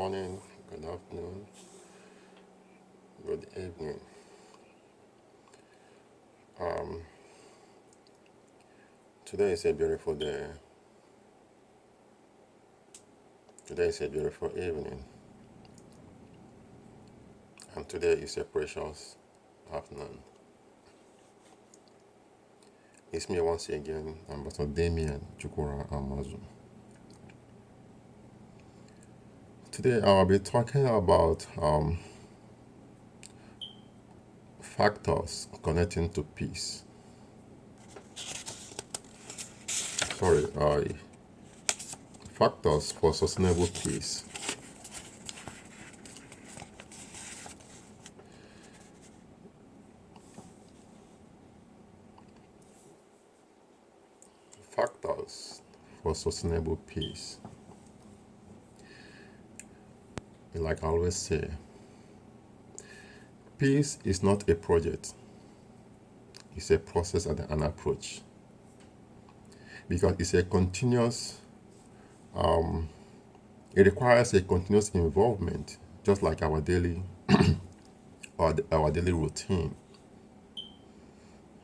morning, good afternoon, good evening. Um, Today is a beautiful day. Today is a beautiful evening. And today is a precious afternoon. It's me once again, Ambassador Damien Chukura Amazu. Today I'll be talking about factors connecting to peace. Factors for sustainable peace. Factors for sustainable peace. Like I always say, peace is not a project, it's a process and an approach. Because it's a continuous, it requires a continuous involvement, just like our daily our daily routine,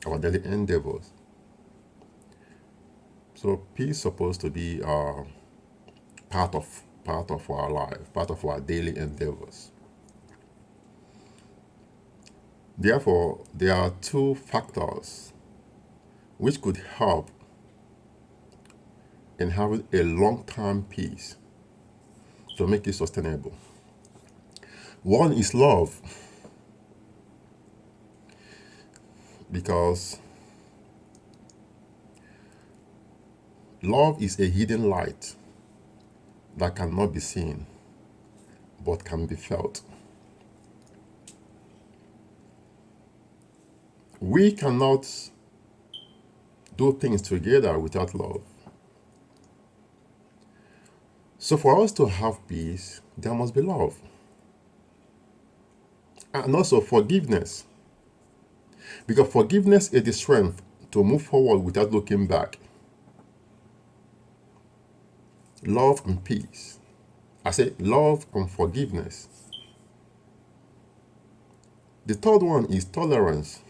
our daily endeavors. So peace is supposed to be part of our life, part of our daily endeavors. Therefore, there are two factors which could help in having a long-term peace to make it sustainable. One is love, because love is a hidden light that cannot be seen but can be felt. We cannot do things together without love. So for us to have peace, there must be love. And also forgiveness. Because forgiveness is the strength to move forward without looking back. Love and peace. I say love and forgiveness. The third one is tolerance.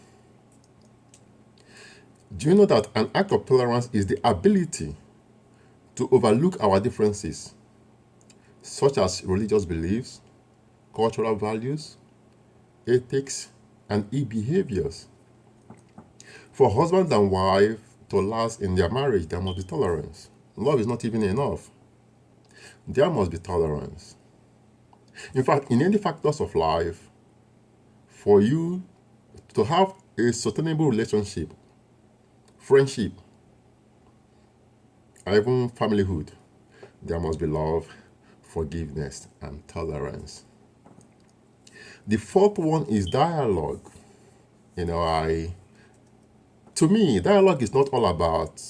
Do you know that an act of tolerance is the ability to overlook our differences, such as religious beliefs, cultural values, ethics, and behaviors? For husband and wife to last in their marriage, there must be tolerance. Love is not even enough. There must be tolerance. In fact, in any factors of life, for you to have a sustainable relationship, friendship, or even familyhood, there must be love, forgiveness, and tolerance. The fourth one is dialogue. To me, dialogue is not all about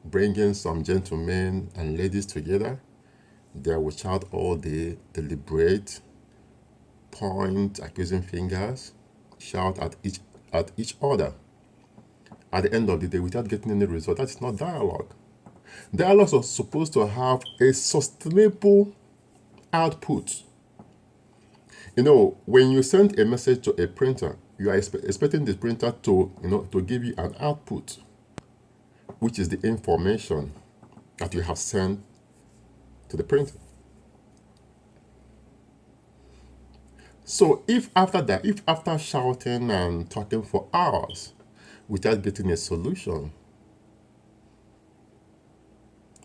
bringing some gentlemen and ladies together. They will shout all day, deliberate, point accusing fingers, shout at each other. At the end of the day, without getting any result, that's not dialogue. Dialogues are supposed to have a sustainable output. When you send a message to a printer, you are expecting the printer to give you an output, which is the information that you have sent to the printer. So if after shouting and talking for hours without getting a solution,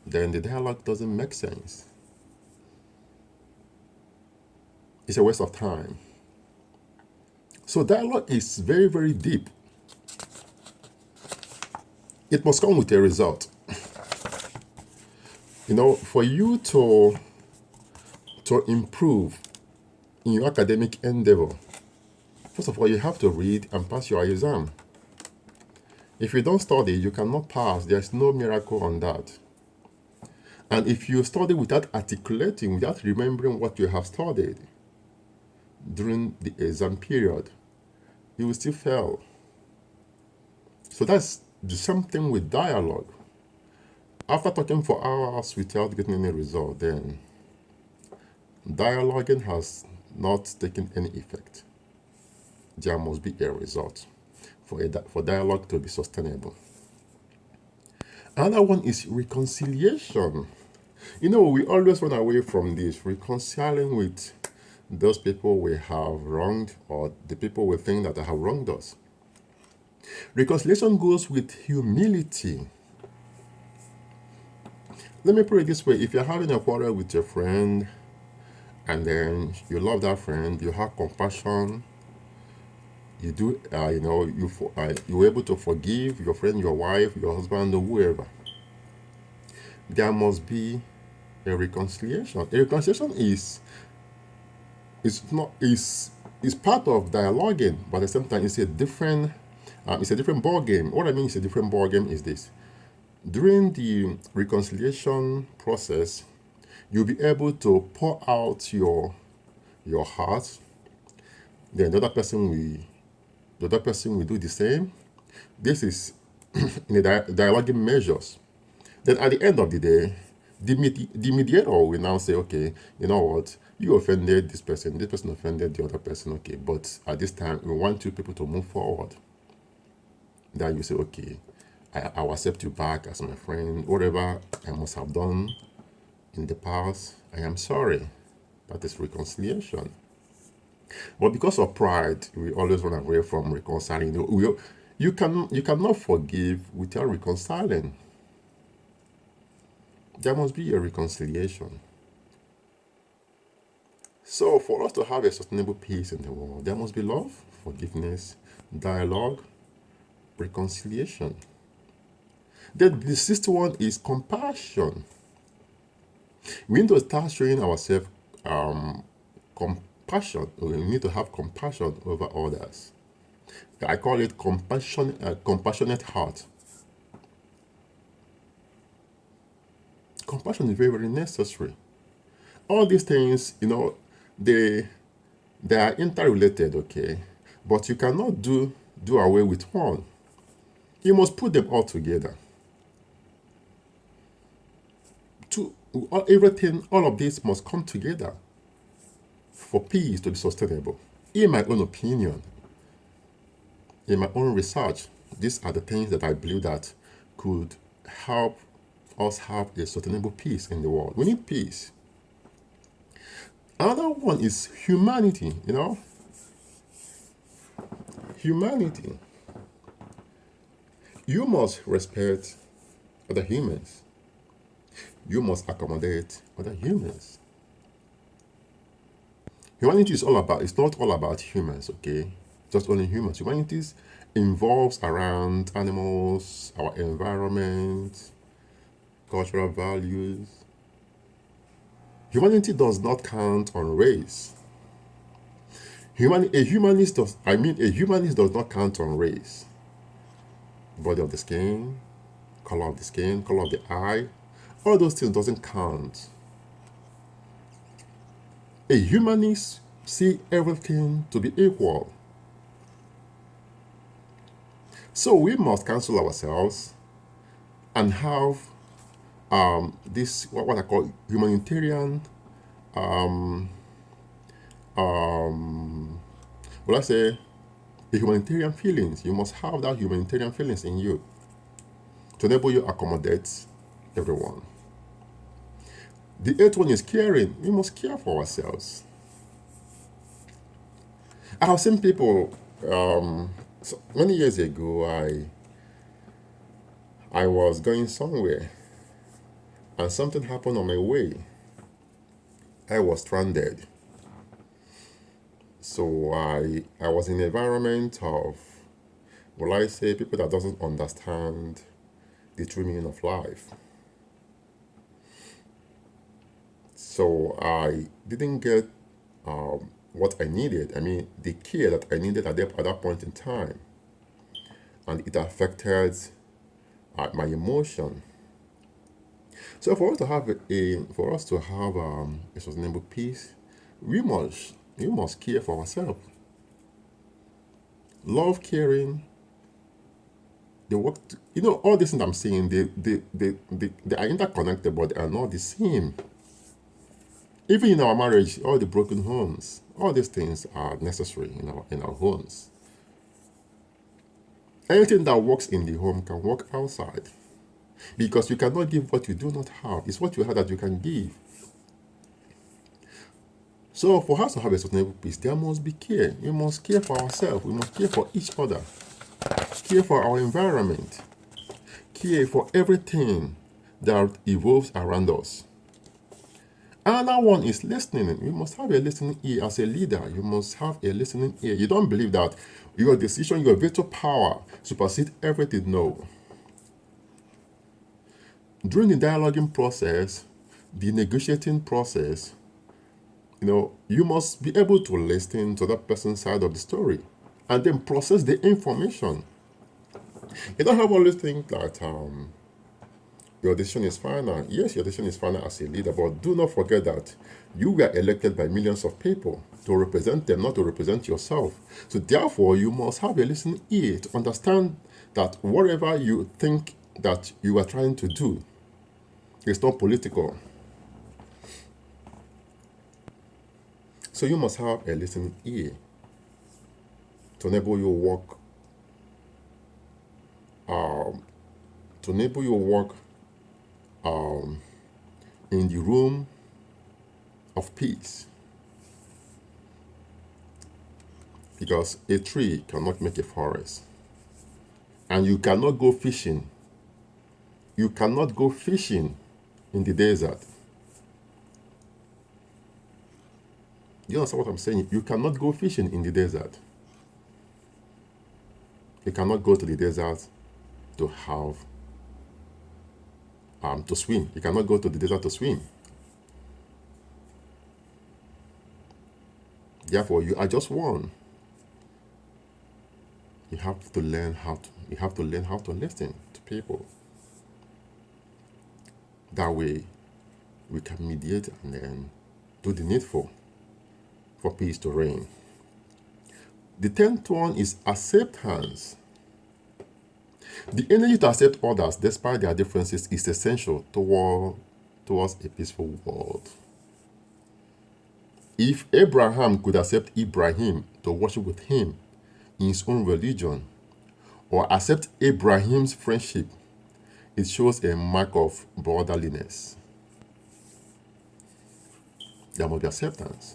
then the dialogue doesn't make sense. It's a waste of time. So dialogue is very, very deep. It must come with a result. For you to improve in your academic endeavor, first of all, you have to read and pass your exam. If you don't study, you cannot pass. There's no miracle on that. And if you study without articulating, without remembering what you have studied during the exam period, you will still fail. So that's the same thing with dialogue. After talking for hours without getting any result, then Dialoguing has not taken any effect. There must be a result for dialogue to be sustainable. Another one is reconciliation. We always run away from this, reconciling with those people we have wronged or the people we think that have wronged us. Reconciliation goes with humility. Let me put it this way: if you're having a quarrel with your friend and then you love that friend, you have compassion, you do, you're able to forgive your friend, your wife, your husband, or whoever, there must be a reconciliation. A reconciliation is part of dialoguing, but at the same time, it's a different ball game. What I mean is a different ball game is this: during the reconciliation process, you'll be able to pour out your heart. Then the other person will do the same. This is in the dialoguing measures. Then at the end of the day, the mediator will now say, okay, you know what, you offended this person offended the other person, okay, but at this time, we want you people to move forward. Then you say, okay, I will accept you back as my friend. Whatever I must have done in the past, I am sorry. That is reconciliation. But because of pride, we always run away from reconciling. You cannot forgive without reconciling. There must be a reconciliation. So, for us to have a sustainable peace in the world, there must be love, forgiveness, dialogue, reconciliation. Then the sixth one is compassion. We need to start showing ourselves compassion. We need to have compassion over others. I call it compassionate heart. Compassion is very, very necessary. All these things, they are interrelated, okay? But you cannot do away with one. You must put them all together. All of this must come together for peace to be sustainable. In my own opinion, in my own research, these are the things that I believe that could help us have a sustainable peace in the world. We need peace. Another one is humanity, Humanity. You must respect other humans. You must accommodate other humans. Humanity it's not all about humans, okay? Just only humans. Humanity involves around animals, our environment, cultural values. Humanity does not count on race. A humanist does not count on race. Body of the skin, color of the eye, all those things doesn't count. A humanist see everything to be equal. So we must cancel ourselves and have this what I call humanitarian well, I say the humanitarian feelings. You must have that humanitarian feelings in you to enable you accommodate everyone. The eighth one is caring. We must care for ourselves. I have seen people many years ago. I was going somewhere and something happened on my way. I was stranded. So I was in an environment of, will I say, people that doesn't understand the true meaning of life. So I didn't get what I needed. I mean, the care that I needed at that point in time, and it affected my emotion. So for us to have a sustainable peace, we must care for ourselves. Love, caring, they work. All these things I'm saying, they are interconnected, but they are not the same. Even in our marriage, all the broken homes, all these things are necessary in our homes. Anything that works in the home can work outside. Because you cannot give what you do not have. It's what you have that you can give. So for us to have a sustainable peace, there must be care. We must care for ourselves. We must care for each other. Care for our environment. Care for everything that evolves around us. Another one is listening. You must have a listening ear as a leader. You must have a listening ear. You don't believe that your decision, your veto power supersedes everything. No. During the dialoguing process, the negotiating process, you must be able to listen to that person's side of the story and then process the information. You don't have always think that your decision is final. Yes, your decision is final as a leader, but do not forget that you were elected by millions of people to represent them, not to represent yourself. So therefore, you must have a listening ear to understand that whatever you think that you are trying to do is not political. So you must have a listening ear to enable your work, in the room of peace. Because a tree cannot make a forest. And you cannot go fishing. You cannot go fishing in the desert. You understand what I'm saying? You cannot go fishing in the desert. You cannot go to the desert to have to swim. You cannot go to the desert to swim. Therefore, you are just one. You have to learn how to listen to people. That way, we can mediate and then do the needful for peace to reign. The 10th one is acceptance. The energy to accept others despite their differences is essential towards a peaceful world. If Abraham could accept Ibrahim to worship with him in his own religion, or accept Abraham's friendship, it shows a mark of brotherliness. There must be acceptance.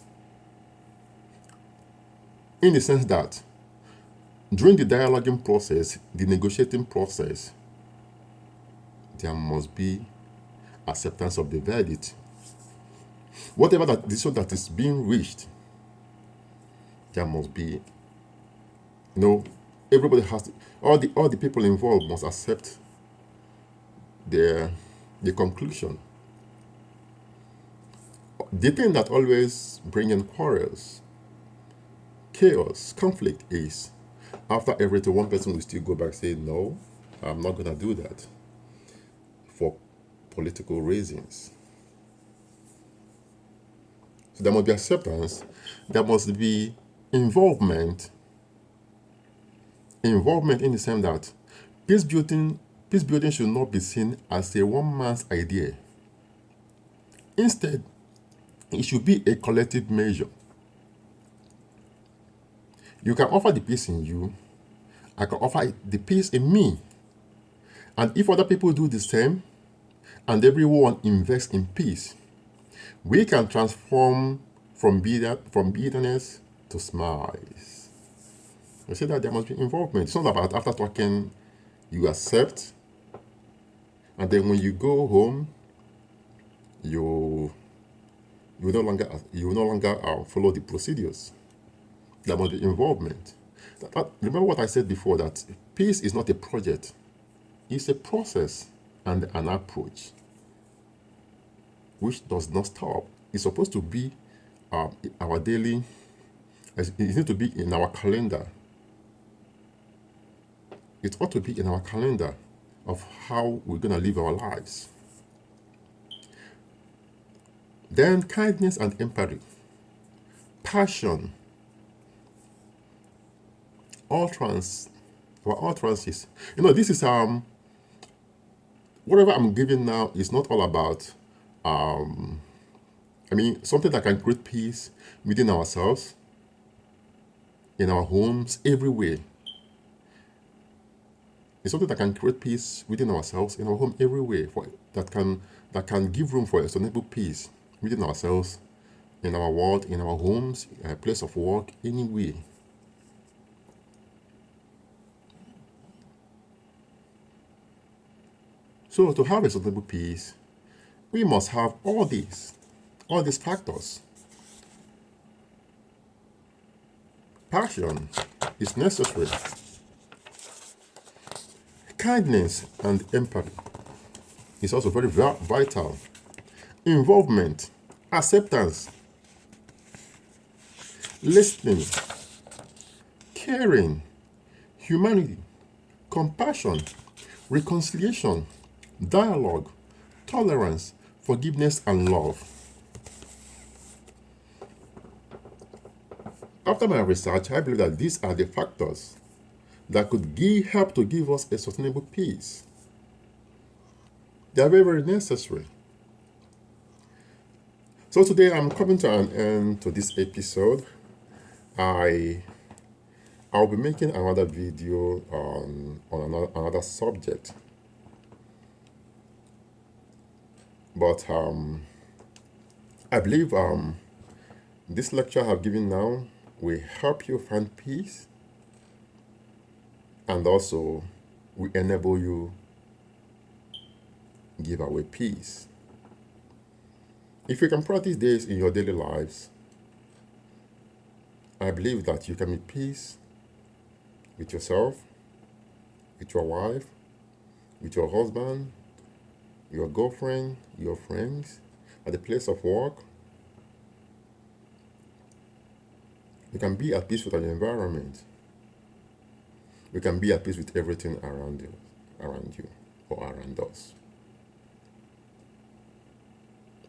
In the sense that during the dialoguing process, the negotiating process, there must be acceptance of the verdict. Whatever that decision that is being reached, there must be, everybody has to, all the people involved must accept the conclusion. The thing that always brings in quarrels, chaos, conflict is after everything, one person will still go back and say, no, I'm not going to do that for political reasons. So there must be acceptance. There must be involvement. Involvement in the sense that peace building should not be seen as a one man's idea. Instead, it should be a collective measure. You can offer the peace in you. I can offer the peace in me. And if other people do the same, and everyone invests in peace, we can transform from bitterness to smiles. You see that there must be involvement. It's not about after talking, you accept, and then when you go home, you no longer follow the procedures. There must be involvement. Remember what I said before, that peace is not a project. It's a process and an approach which does not stop. It's supposed to be our daily, it needs to be in our calendar. It ought to be in our calendar of how we're going to live our lives. Then kindness and empathy, passion, utterances. This is whatever I'm giving now is not all about I mean, something that can create peace within ourselves, in our homes, everywhere. It's something that can create peace within ourselves, in our home, everywhere. That can give room for a sustainable peace within ourselves, in our world, in our homes, place of work, anywhere. So to have a sustainable peace, we must have all these factors. Passion is necessary. Kindness and empathy is also very vital. Involvement, acceptance, listening, caring, humanity, compassion, reconciliation, dialogue, tolerance, forgiveness, and love. After my research, I believe that these are the factors that could help to give us a sustainable peace. They are very, very necessary. So today I'm coming to an end to this episode. I'll be making another video on another subject. But I believe this lecture I have given now will help you find peace, and also will enable you give away peace. If you can practice this in your daily lives, I believe that you can make peace with yourself, with your wife, with your husband, your girlfriend, your friends, at the place of work. You can be at peace with your environment. You can be at peace with everything around you or around us.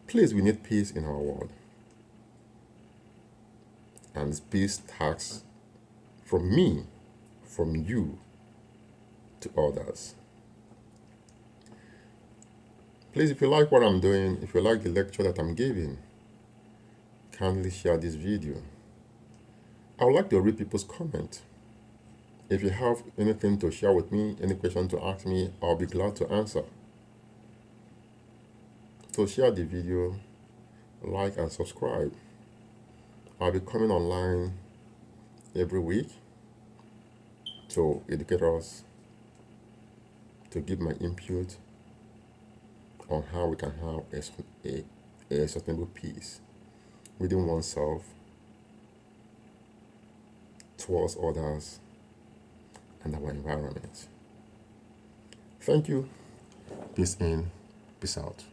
Please, we need peace in our world. And peace starts from me, from you, to others. Please, if you like what I'm doing, if you like the lecture that I'm giving, kindly share this video. I would like to read people's comments. If you have anything to share with me, any question to ask me, I'll be glad to answer. So share the video, like and subscribe. I'll be coming online every week to educate us, to give my input on how we can have a sustainable peace within oneself, towards others, and our environment. Thank you. Peace in, peace out.